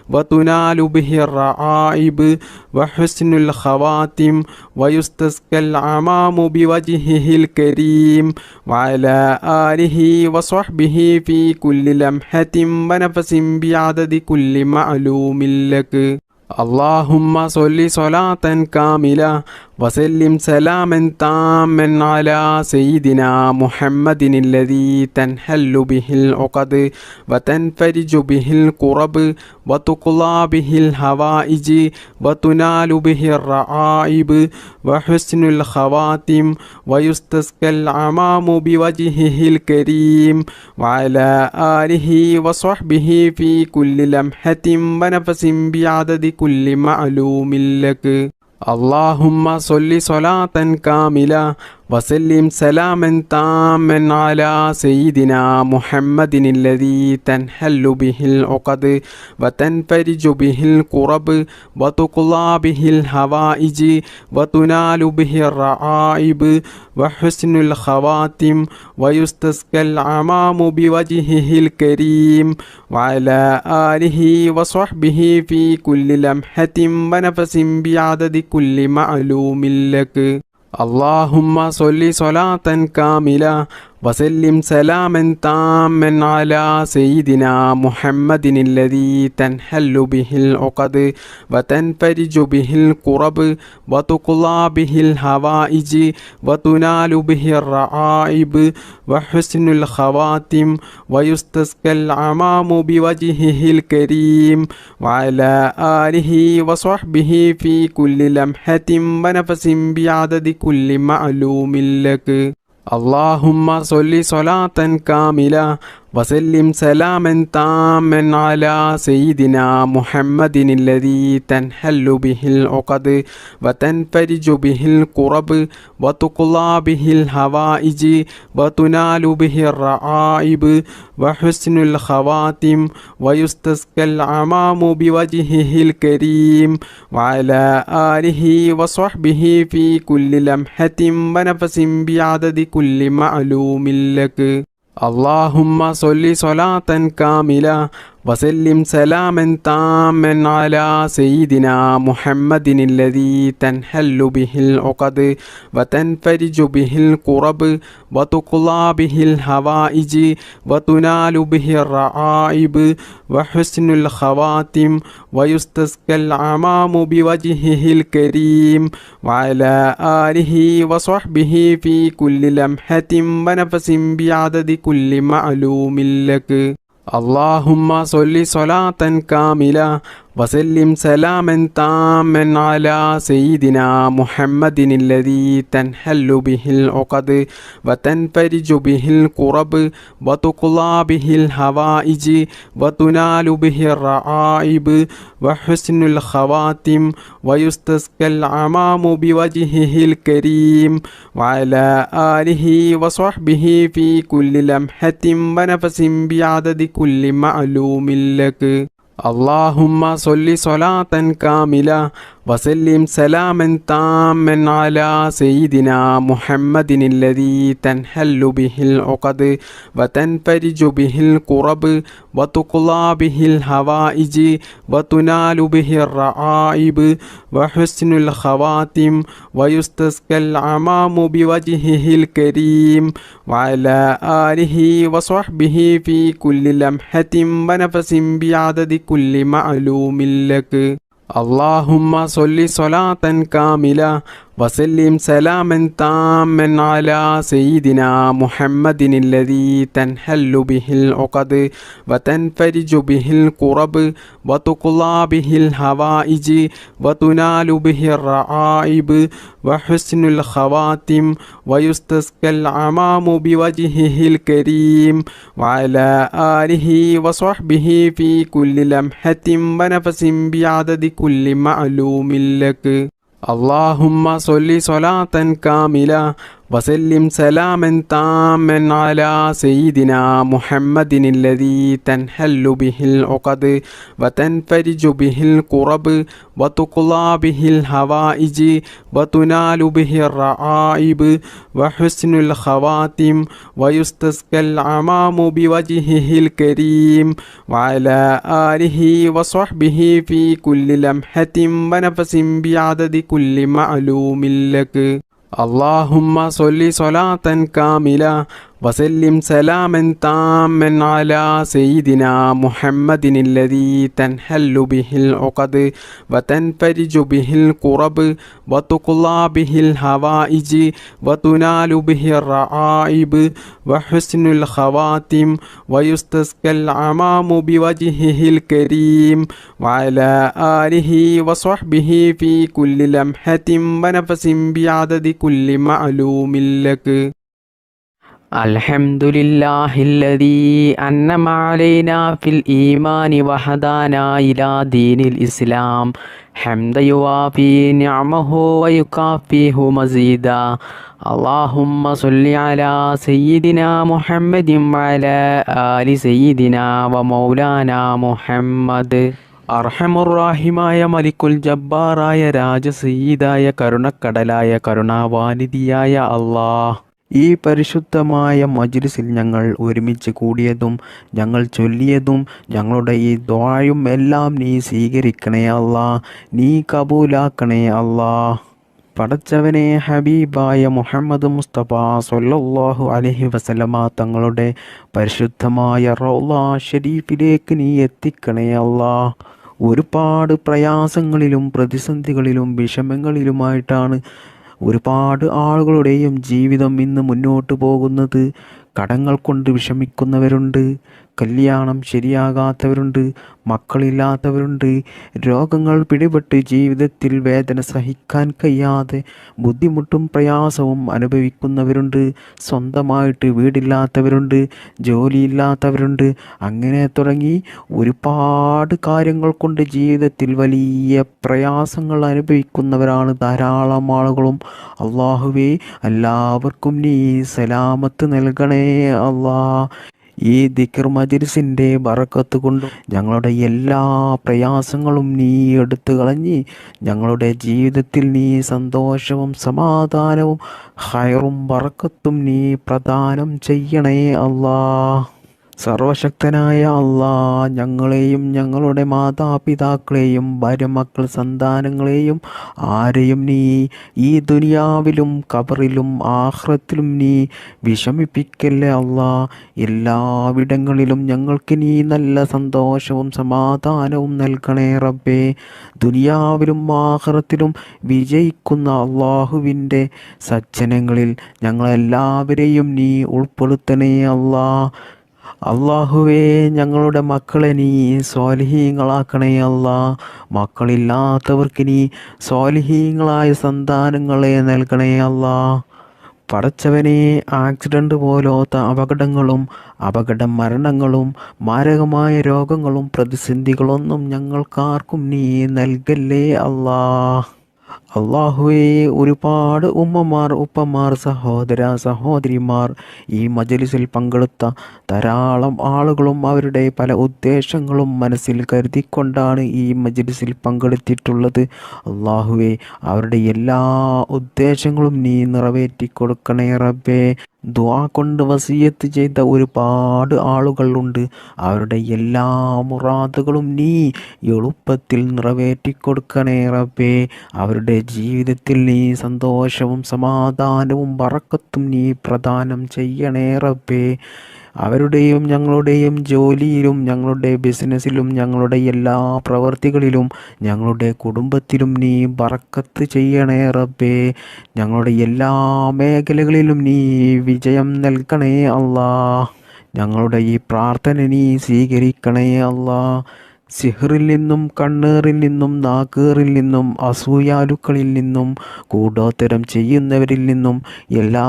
[SPEAKER 1] وتنال به الرعائب وحسن الخواتم ويستسقى الغمام بوجهه الكريم وعلى آله وصحبه في كل لمحة ونفس بعدد كل معلوم لك. اللهم صل صلاة كاملة وسلم سلاما تاما على سيدنا محمد الذي تنحل به العقد وتنفرج به الكرب وتقضى به الحوائج وتنال به الرعائب وحسن الخواتم ويستسقى الغمام بوجهه الكريم وعلى آله وصحبه في كل لمحة ونفس بعدد كل معلوم لك. اللهم صل صلاة كاملة وسلم سلاما تاما على سيدنا محمد الذي تنحل به العقد وتنفرج به الكرب وتقضى به الحوائج وتنال به الرعائب وحسن الخواتم ويستسقى الغمام بوجهه الكريم وعلى آله وصحبه في كل لمحة ونفس بعدد كل معلوم لك. اللهم صل صلاة كاملة وسلم سلاما تاما على سيدنا محمد الذي تنحل به العقد وتنفرج به الكرب وتقضى به الحوائج وتنال به الرعائب وحسن الخواتم ويستسقى الغمام بوجهه الكريم وعلى آله وصحبه في كل لمحة ونفس بعدد كل معلوم لك. اللهم صل صلاة كاملة وسلم سلاما تاما على سيدنا محمد الذي تنحل به العقد وتنفرج به الكرب وتقضى به الحوائج وتنال به الرعائب وحسن الخواتم ويستسقى الغمام بوجهه الكريم وعلى آله وصحبه في كل لمحة ونفس بعدد كل معلوم لك. اللهم صل صلاة كاملة وسلم سلاما تاما على سيدنا محمد الذي تنحل به العقد وتنفرج به الكرب وتقضى به الحوائج وتنال به الرعائب وحسن الخواتم ويستسقى الغمام بوجهه الكريم وعلى آله وصحبه في كل لمحة ونفس بعدد كل معلوم لك. اللهم صل صلاة كاملة وسلم سلاما تاما على سيدنا محمد الذي تنحل به العقد وتنفرج به الكرب وتقضى به الحوائج وتنال به الرعائب وحسن الخواتم ويستسقى الغمام بوجهه الكريم وعلى آله وصحبه في كل لمحة ونفس بعدد كل معلوم لك. اللهم صل صلاة كاملة وسلم سلاما تاما على سيدنا محمد الذي تنحل به العقد وتنفرج به الكرب وتقضى به الحوائج وتنال به الرعائب وحسن الخواتم ويستسقى الغمام بوجهه الكريم وعلى آله وصحبه في كل لمحة ونفس بعدد كل معلوم لك. اللهم صل صلاة كاملة وسلم سلاما تاما على سيدنا محمد الذي تنحل به العقد وتنفرج به الكرب وتقضى به الحوائج وتنال به الرعائب وحسن الخواتم ويستسقى الغمام بوجهه الكريم وعلى آله وصحبه في كل لمحة ونفس بعدد كل معلوم لك. اللهم صل صلاة كاملة وسلم سلاما تاما على سيدنا محمد الذي تنحل به العقد وتنفرج به الكرب وتقضى به الحوائج وتنال به الرعائب وحسن الخواتم ويستسقى الغمام بوجهه الكريم وعلى آله وصحبه في كل لمحة ونفس بعدد كل معلوم لك. اللهم صل صلاة كاملة وسلم سلاما تاما على سيدنا محمد الذي تنحل به العقد وتنفرج به الكرب وتقضى به الحوائج وتنال به الرعائب وحسن الخواتم ويستسقى الغمام بوجهه الكريم وعلى آله وصحبه في كل لمحة ونفس بعدد كل معلوم لك. الحمد لله الذي أنعم علينا في الإيمان وهدانا إلى دين الإسلام حمدا يوافي نعمه ويكافئه مزيدا. اللهم صل على سيدنا محمد وعلى آل سيدنا ومولانا محمد. അർഹമുറാഹിമായ മലിക്കുൽ ജബ്ബാറായ രാജസയ്യിദായ കരുണക്കടലായ കരുണാവാനിധിയായ അല്ലാഹ്, ഈ പരിശുദ്ധമായ മജ്ലിസിൽ ഞങ്ങൾ ഒരുമിച്ച് കൂടിയതും ഞങ്ങൾ ചൊല്ലിയതും ഞങ്ങളുടെ ഈ ദുആയും എല്ലാം നീ സ്വീകരിക്കണേ അല്ലാ, നീ കബൂലാക്കണേ അല്ലാ. പടച്ചവനെ, ഹബീബായ മുഹമ്മദ് മുസ്തഫ സ്വല്ലല്ലാഹു അലൈഹി വസല്ലമ തങ്ങളുടെ പരിശുദ്ധമായ റൗള ഷരീഫിലേക്ക് നീ എത്തിക്കണേ അല്ലാ. ഒരുപാട് പ്രയാസങ്ങളിലും പ്രതിസന്ധികളിലും വിഷമങ്ങളിലുമായിട്ടാണ് ഒരുപാട് ആളുകളുടെയും ജീവിതം ഇന്ന് മുന്നോട്ട് പോകുന്നത്. കടങ്ങൾ കൊണ്ട് വിഷമിക്കുന്നവരുണ്ട്, കല്യാണം ശരിയാകാത്തവരുണ്ട്, മക്കളില്ലാത്തവരുണ്ട്, രോഗങ്ങൾ പിടിപെട്ട് ജീവിതത്തിൽ വേദന സഹിക്കാൻ കഴിയാതെ ബുദ്ധിമുട്ടും പ്രയാസവും അനുഭവിക്കുന്നവരുണ്ട്, സ്വന്തമായിട്ട് വീടില്ലാത്തവരുണ്ട്, ജോലിയില്ലാത്തവരുണ്ട്, അങ്ങനെ തുടങ്ങി ഒരുപാട് കാര്യങ്ങൾ കൊണ്ട് ജീവിതത്തിൽ വലിയ പ്രയാസങ്ങൾ അനുഭവിക്കുന്നവരാണ് ധാരാളം ആളുകളും. അല്ലാഹുവേ, എല്ലാവർക്കും നീ സലാമത്ത് നൽകണേ അല്ലാ. ഈ ദിക്ർ മജ്ലിസിൻ്റെ ബറക്കത്ത് കൊണ്ടും ഞങ്ങളുടെ എല്ലാ പ്രയാസങ്ങളും നീ എടുത്തു കളഞ്ഞ് ഞങ്ങളുടെ ജീവിതത്തിൽ നീ സന്തോഷവും സമാധാനവും ഹൈറും ബറക്കത്തും നീ പ്രദാനം ചെയ്യണേ അല്ലാ. സർവശക്തനായ അല്ലാ, ഞങ്ങളെയും ഞങ്ങളുടെ മാതാപിതാക്കളെയും ഭാര്യ മക്കൾ സന്താനങ്ങളെയും ആരെയും നീ ഈ ദുനിയാവിലും ഖബറിലും ആഖിറത്തിലും നീ വിഷമിപ്പിക്കല്ലേ അല്ലാ. എല്ലാവിടങ്ങളിലും ഞങ്ങൾക്ക് നീ നല്ല സന്തോഷവും സമാധാനവും നൽകണേ റബ്ബേ. ദുനിയാവിലും ആഖിറത്തിലും വിജയിക്കുന്ന അള്ളാഹുവിൻ്റെ സജ്ജനങ്ങളിൽ ഞങ്ങളെല്ലാവരെയും നീ ഉൾപ്പെടുത്തണേ അല്ലാ. അല്ലാഹുവേ, ഞങ്ങളുടെ മക്കളെ നീ സ്വാലിഹീങ്ങളാക്കണേ അല്ലാ. മക്കളില്ലാത്തവർക്ക് നീ സ്വാലിഹീങ്ങളായ സന്താനങ്ങളെ നൽകണേ അല്ലാ. പടച്ചവനെ, ആക്സിഡൻ്റ് പോലത്തെ അപകടങ്ങളും മരണങ്ങളും മാരകമായ രോഗങ്ങളും പ്രതിസന്ധികളൊന്നും ഞങ്ങൾക്കാർക്കും നീ നൽകല്ലേ അല്ലാ. അള്ളാഹുവേ, ഒരുപാട് ഉമ്മമാർ, ഉപ്പമാർ, സഹോദര സഹോദരിമാർ ഈ മജ്‌ലിസിൽ പങ്കെടുത്ത ധാരാളം ആളുകളും അവരുടെ പല ഉദ്ദേശങ്ങളും മനസ്സിൽ കരുതിക്കൊണ്ടാണ് ഈ മജ്‌ലിസിൽ പങ്കെടുത്തിട്ടുള്ളത്. അള്ളാഹുവേ, അവരുടെ എല്ലാ ഉദ്ദേശങ്ങളും നീ നിറവേറ്റി കൊടുക്കണേ റബ്ബേ. ദുആ കൊണ്ട് വസിയത്ത് ചെയ്ത ഒരുപാട് ആളുകളുണ്ട്. അവരുടെ എല്ലാ മുറാദുകളും നീ എളുപ്പത്തിൽ നിറവേറ്റി കൊടുക്കണേ റബ്ബേ. അവരുടെ ജീവിതത്തിൽ നീ സന്തോഷവും സമാധാനവും ബറക്കത്തും നീ പ്രദാനം ചെയ്യണേ റബ്ബേ. അവരുടെയും ഞങ്ങളുടെയും ജോലിയിലും ഞങ്ങളുടെ ബിസിനസ്സിലും ഞങ്ങളുടെ എല്ലാ പ്രവർത്തികളിലും ഞങ്ങളുടെ കുടുംബത്തിലും നീ ബറക്കത്ത് ചെയ്യണേ റബ്ബേ. ഞങ്ങളുടെ എല്ലാ മേഖലകളിലും നീ വിജയം നൽകണേ അല്ലാ. ഞങ്ങളുടെ ഈ പ്രാർത്ഥന നീ സ്വീകരിക്കണേ അല്ലാ. സിഹ്റിൽ നിന്നും, കണ്ണേറിൽ നിന്നും, നാക്കേറിൽ നിന്നും, അസൂയാലുക്കളിൽ നിന്നും, കൂടോത്തരം ചെയ്യുന്നവരിൽ നിന്നും, എല്ലാ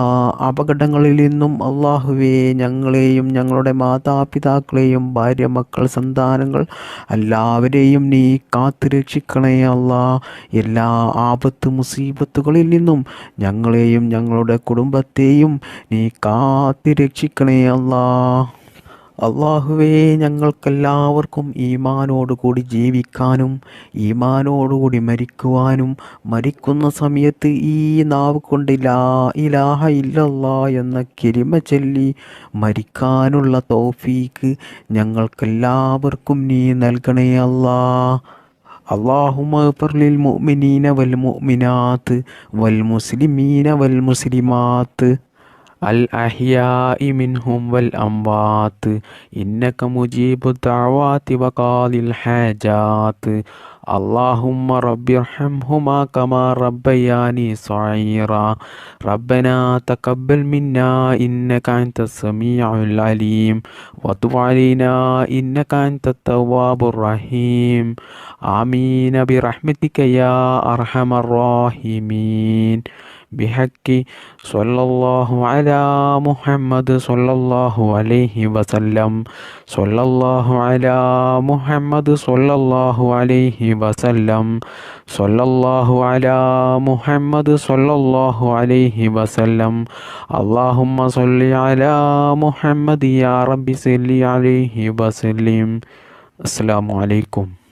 [SPEAKER 1] അപകടങ്ങളിൽ നിന്നും അള്ളാഹുവേ, ഞങ്ങളെയും ഞങ്ങളുടെ മാതാപിതാക്കളെയും ഭാര്യ, മക്കൾ, സന്താനങ്ങൾ എല്ലാവരെയും നീ കാത്തു രക്ഷിക്കണേ അല്ലാ. എല്ലാ ആപത്ത് മുസീബത്തുകളിൽ നിന്നും ഞങ്ങളെയും ഞങ്ങളുടെ കുടുംബത്തെയും നീ കാത്തു രക്ഷിക്കണേ അല്ലാ. അള്ളാഹുവേ, ഞങ്ങൾക്കെല്ലാവർക്കും ഈമാനോടുകൂടി ജീവിക്കാനും ഈമാനോടുകൂടി മരിക്കുവാനും മരിക്കുന്ന സമയത്ത് ഈ നാവ് കൊണ്ട് ലാ ഇലാഹ ഇല്ലല്ലാ എന്ന കലിമ ചൊല്ലി മരിക്കാനുള്ള തൗഫീക്ക് ഞങ്ങൾക്കെല്ലാവർക്കും നീ നൽകണേ അല്ലാ. അല്ലാഹുമ്മ ഗ്ഫിർ ലിൽ മുഅ്മിനീന വൽ മുഅ്മിനാത്ത് വൽ മുസ്ലിമീന വൽ മുസ്ലിമാത്ത് الأحياء منهم والأموات إنك مجيب الدعوات وقاضي الحاجات اللهم رب ارحمهما كما ربياني صغيرا ربنا تقبل منا إنك أنت السميع العليم وتب علينا إنك أنت التواب الرحيم آمين برحمتك يا أرحم الراحمين بحق صلى الله على محمد صلى الله عليه وسلم صلى الله على محمد صلى الله عليه وسلم صلى الله على محمد صلى الله عليه وسلم اللهم صل على محمد يا رب صل عليه وسلم. السلام عليكم.